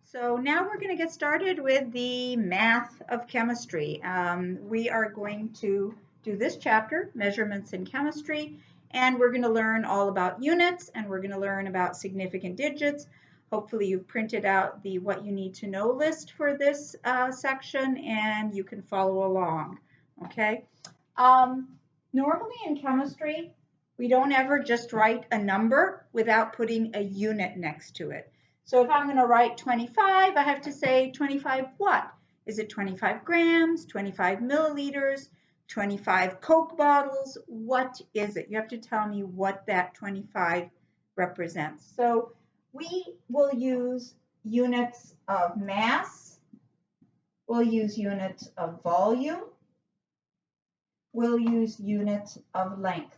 So now we're going to get started with the math of chemistry. We are going to do this chapter, Measurements in Chemistry, and we're going to learn all about units and we're going to learn about significant digits. Hopefully you've printed out the what you need to know list for this section and you can follow along, okay? Normally in chemistry, we don't ever just write a number without putting a unit next to it. So if I'm going to write 25, I have to say 25 what? Is it 25 grams, 25 milliliters, 25 Coke bottles? What is it? You have to tell me what that 25 represents. So we will use units of mass. We'll use units of volume. We'll use units of length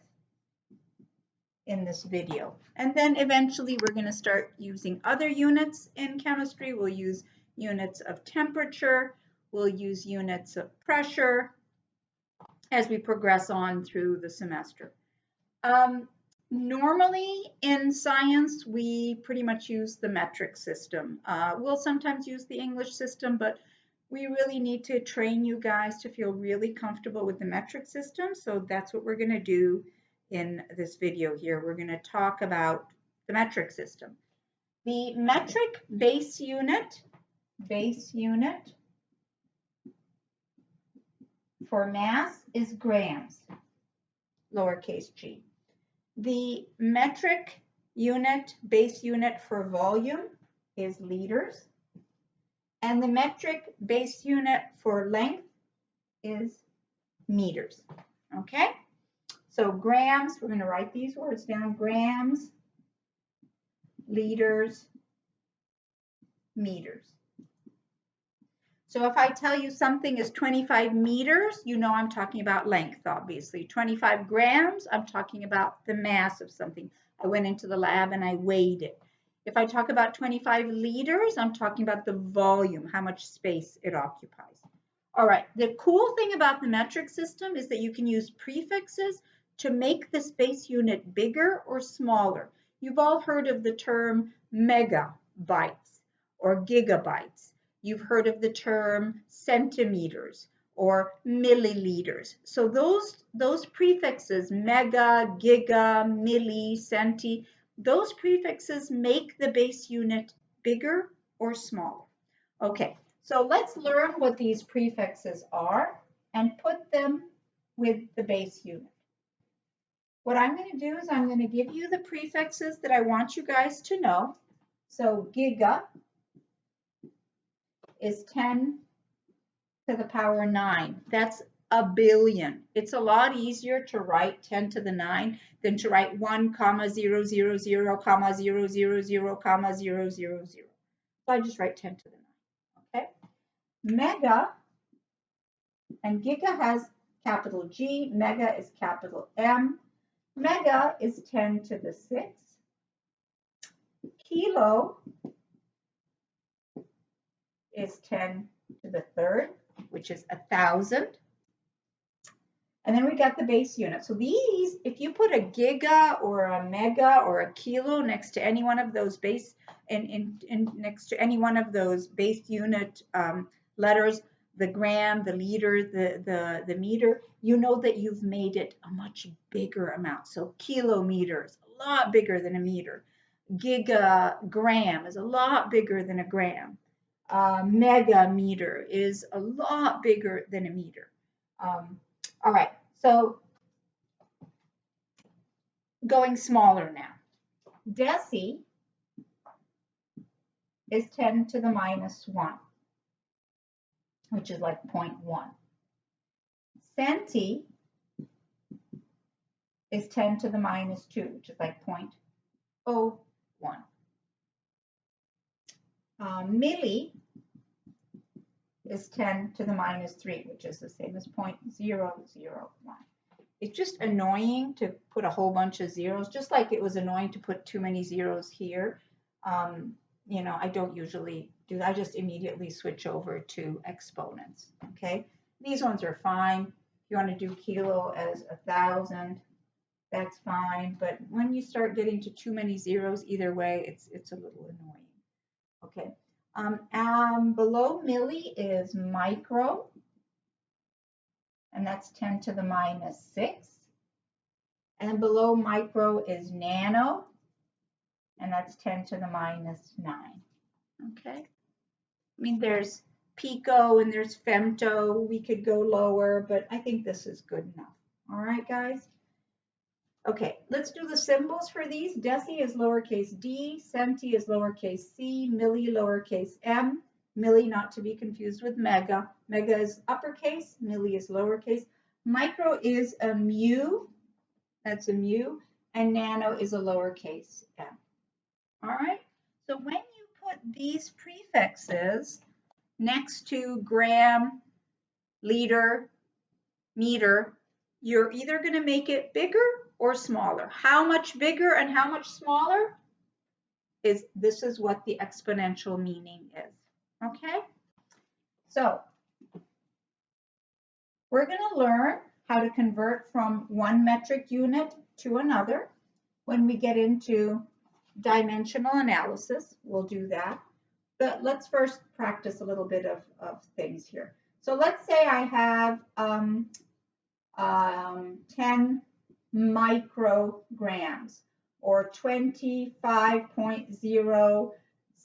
in this video. And then eventually we're going to start using other units in chemistry. We'll use units of temperature. We'll use units of pressure as we progress on through the semester. Normally in science, we pretty much use the metric system. We'll sometimes use the English system, but we really need to train you guys to feel really comfortable with the metric system. So that's what we're going to do in this video here. We're going to talk about the metric system. The metric base unit for mass is grams, lowercase g. The metric unit, base unit for volume is liters. And the metric base unit for length is meters, okay? So grams, we're going to write these words down, grams, liters, meters. So if I tell you something is 25 meters, you know I'm talking about length, obviously. 25 grams, I'm talking about the mass of something. I went into the lab and I weighed it. If I talk about 25 liters, I'm talking about the volume, how much space it occupies. All right, the cool thing about the metric system is that you can use prefixes to make the space unit bigger or smaller. You've all heard of the term megabytes or gigabytes. You've heard of the term centimeters or milliliters. So those prefixes, mega, giga, milli, centi, those prefixes make the base unit bigger or smaller. Okay, so let's learn what these prefixes are and put them with the base unit. What I'm going to do is I'm going to give you the prefixes that I want you guys to know. So giga is 10 to the power 9. That's a billion. It's a lot easier to write 10 to the 9 than to write 1,000,000, comma 000, comma 000. So I just write 10 to the 9. Okay. Mega and giga has capital G. Mega is capital M. Mega is 10 to the 6. Kilo is 10 to the 3rd, which is 1,000. And then we got the base unit. So these, if you put a giga or a mega or a kilo next to any one of those base next to any one of those base unit letters, the gram, the liter, the meter, you know that you've made it a much bigger amount. So kilometers, a lot bigger than a meter. Gigagram is a lot bigger than a gram. Mega meter is a lot bigger than a meter. All right, so going smaller now. Deci is 10 to the minus 1, which is like 0.1. Centi is 10 to the minus 2, which is like 0.01. Milli is 10 to the minus 3, which is the same as 0.001. It's just annoying to put a whole bunch of zeros, just like it was annoying to put too many zeros here. You know, I don't usually do that. I just immediately switch over to exponents, okay? These ones are fine. If you want to do kilo as 1,000, that's fine. But when you start getting to too many zeros either way, it's a little annoying, okay? Below milli is micro, and that's 10 to the minus 6. And below micro is nano, and that's 10 to the minus 9. Okay? I mean, there's pico and there's femto. We could go lower, but I think this is good enough. All right, guys? Okay, let's do the symbols for these. Deci is lowercase d, centi is lowercase c, milli lowercase m, milli not to be confused with mega. Mega is uppercase, milli is lowercase. Micro is a mu, that's a mu, and nano is a lowercase m. All right, so when you put these prefixes next to gram, liter, meter, you're either going to make it bigger or smaller. How much bigger and how much smaller this is what the exponential meaning is. Okay? So we're going to learn how to convert from one metric unit to another. When we get into dimensional analysis, we'll do that. But let's first practice a little bit of things here. So let's say I have 10 micrograms or 25.0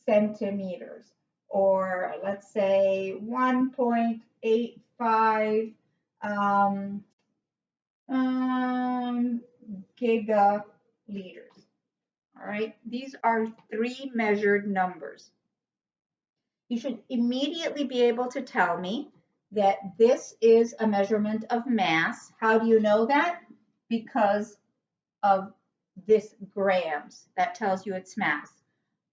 centimeters, or let's say 1.85 gigaliters. All right, these are 3 measured numbers. You should immediately be able to tell me that this is a measurement of mass. How do you know that? Because of this grams. That tells you it's mass.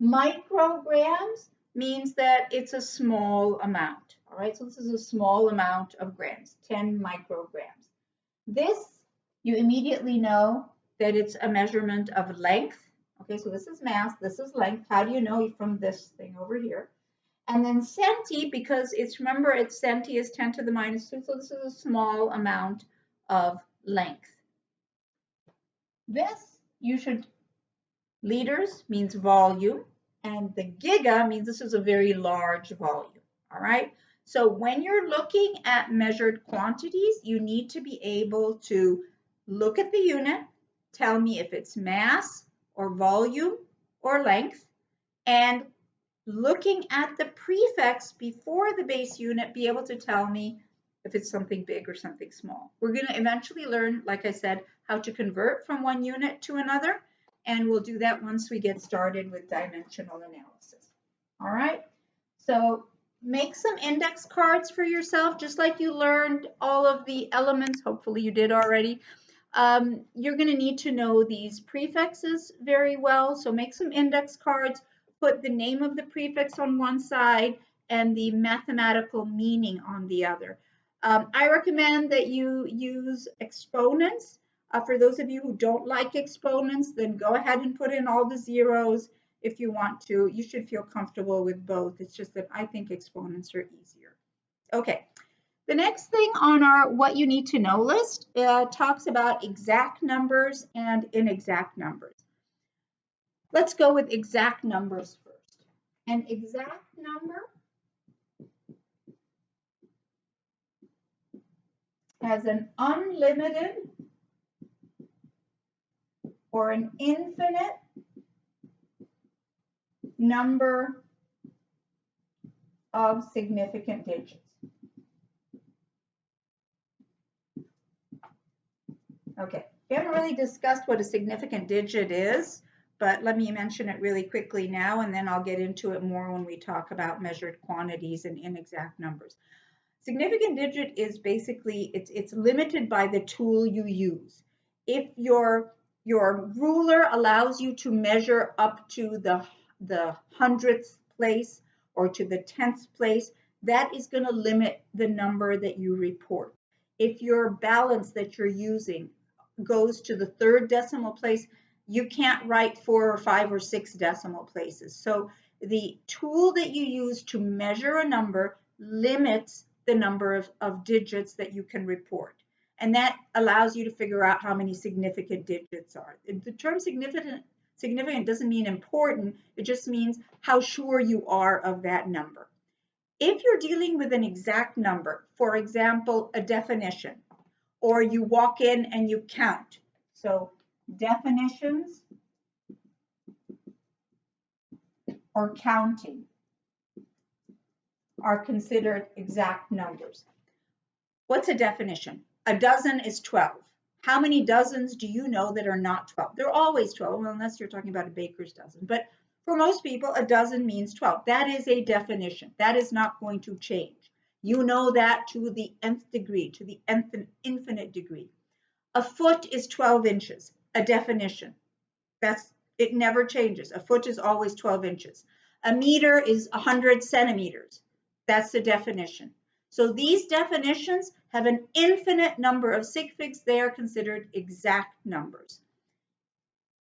Micrograms means that it's a small amount. All right, so this is a small amount of grams, 10 micrograms. This, you immediately know that it's a measurement of length. Okay, so this is mass, this is length. How do you know from this thing over here? And then centi, because it's, remember, it's centi is 10 to the minus 2, so this is a small amount of length. This, you should, liters means volume, and the giga means this is a very large volume, all right? So when you're looking at measured quantities, you need to be able to look at the unit, tell me if it's mass or volume or length, and looking at the prefix before the base unit, be able to tell me if it's something big or something small. We're going to eventually learn, like I said, how to convert from one unit to another, and we'll do that once we get started with dimensional analysis. All right, so make some index cards for yourself, just like you learned all of the elements. Hopefully you did already. You're going to need to know these prefixes very well, so make some index cards. Put the name of the prefix on one side and the mathematical meaning on the other. I recommend that you use exponents. For those of you who don't like exponents, then go ahead and put in all the zeros if you want to. You should feel comfortable with both. It's just that I think exponents are easier. Okay, the next thing on our what you need to know list talks about exact numbers and inexact numbers. Let's go with exact numbers first. An exact number has an unlimited or an infinite number of significant digits. Okay, we haven't really discussed what a significant digit is, but let me mention it really quickly now, and then I'll get into it more when we talk about measured quantities and inexact numbers. Significant digit is basically, it's limited by the tool you use. If your ruler allows you to measure up to the 100th place or to the 10th place, that is going to limit the number that you report. If your balance that you're using goes to the 3rd decimal place, you can't write 4 or 5 or 6 decimal places. So the tool that you use to measure a number limits the number of digits that you can report. And that allows you to figure out how many significant digits are. The term significant Significant doesn't mean important. It just means how sure you are of that number. If you're dealing with an exact number, for example, a definition, or you walk in and you count. So definitions or counting are considered exact numbers. What's a definition? A dozen is 12. How many dozens do you know that are not 12? They're always 12, well, unless you're talking about a baker's dozen. But for most people, a dozen means 12. That is a definition. That is not going to change. You know that to the nth degree, to the infinite degree. A foot is 12 inches, a definition. It never changes. A foot is always 12 inches. A meter is 100 centimeters. That's the definition. So these definitions have an infinite number of sig figs. They are considered exact numbers.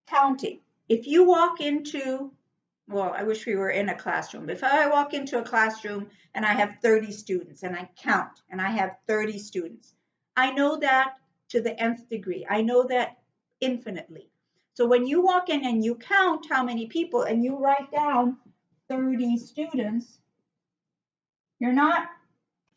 Counting. If you walk into, well, I wish we were in a classroom. If I walk into a classroom and I have 30 students and I count and I have 30 students, I know that to the nth degree. I know that infinitely. So when you walk in and you count how many people and you write down 30 students, you're not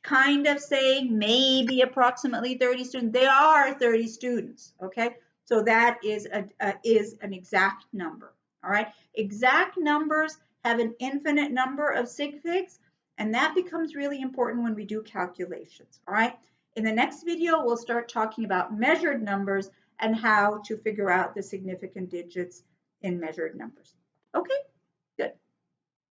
kind of saying maybe approximately 30 students. They are 30 students, okay? So that is an exact number, all right? Exact numbers have an infinite number of sig figs, and that becomes really important when we do calculations, all right? In the next video, we'll start talking about measured numbers and how to figure out the significant digits in measured numbers. Okay,